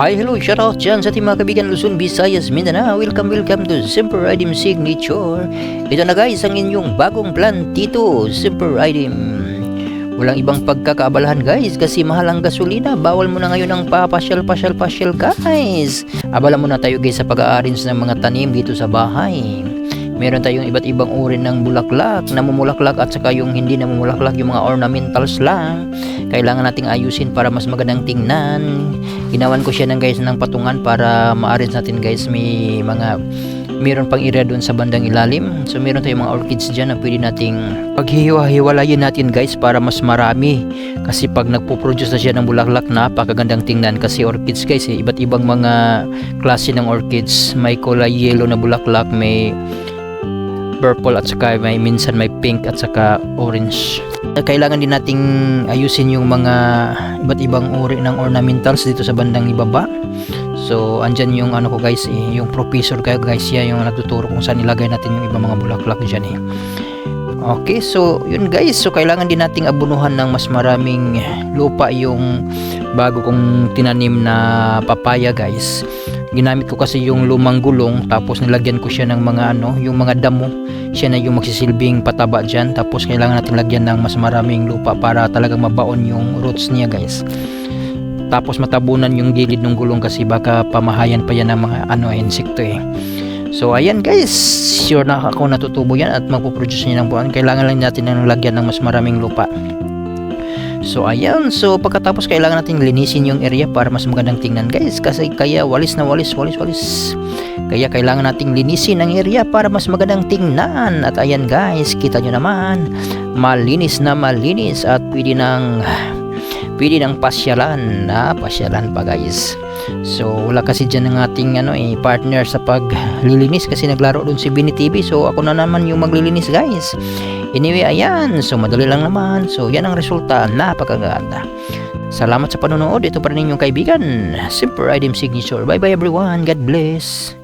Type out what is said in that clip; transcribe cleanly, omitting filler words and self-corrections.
Hi, hello, shoutout dyan sa ating mga kaibigan Luzon, Visayas, Mindanao. Welcome to Simple Item Signature. Ito na guys, ang inyong bagong plan dito, Simple Item. Walang ibang pagkakaabalahan guys, kasi mahal ang gasolina. Bawal mo na ngayon ang papasyal guys. Abala muna tayo guys sa pag-a-arrange ng mga tanim dito sa bahay. Meron tayong iba't ibang uri ng bulaklak, namumulaklak at saka yung hindi namumulaklak, yung mga ornamentals lang. Kailangan nating ayusin para mas magandang tingnan. Ginawan ko siya guys ng patungan para ma-arrange natin guys. Meron pang area doon sa bandang ilalim. So meron tayong mga orchids dyan na pwede nating paghihiwa-hiwalayin natin guys para mas marami. Kasi pag nagpo-produce na siya ng bulaklak, napakagandang tingnan. Kasi orchids guys, iba't ibang mga klase ng orchids. May kulay yellow na bulaklak, may purple at saka minsan may pink at saka orange. Kailangan din nating ayusin yung mga iba't ibang uri ng ornamentals dito sa bandang ibaba. So andyan yung ano ko guys, yung professor kayo guys, yan yung nagtuturo kung saan nilagay natin yung ibang mga bulaklak dyan Okay, so yun guys, so kailangan din nating abunuhan ng mas maraming lupa yung bago kong tinanim na papaya guys. Ginamit ko kasi yung lumang gulong, tapos nilagyan ko siya ng mga yung mga damo. Siya na yung magsisilbing pataba dyan. Tapos kailangan natin lagyan ng mas maraming lupa para talagang mabaon yung roots niya guys. Tapos matabunan yung gilid ng gulong kasi baka pamahayan pa yan ng mga insekto So ayan guys, sure na ako natutubo yan at magpo-produce niya ng buwan. Kailangan lang natin ng lagyan ng mas maraming lupa. So ayan, so pagkatapos kailangan natin linisin yung area para mas magandang tingnan guys, kasi kaya walis. Kaya kailangan nating linisin ang area para mas magandang tingnan. At ayan guys, kita nyo naman, malinis na malinis at pwede nang pasyalan pa guys. So wala kasi dyan ng ating partner sa paglilinis kasi naglaro dun si Bini TV. So ako na naman yung maglilinis guys. Anyway, ayan. So madali lang naman. So yan ang resulta. Napakaganda. Salamat sa panonood. Ito pa rin yung kaibigan, Simple Item Signature. Bye bye everyone. God bless.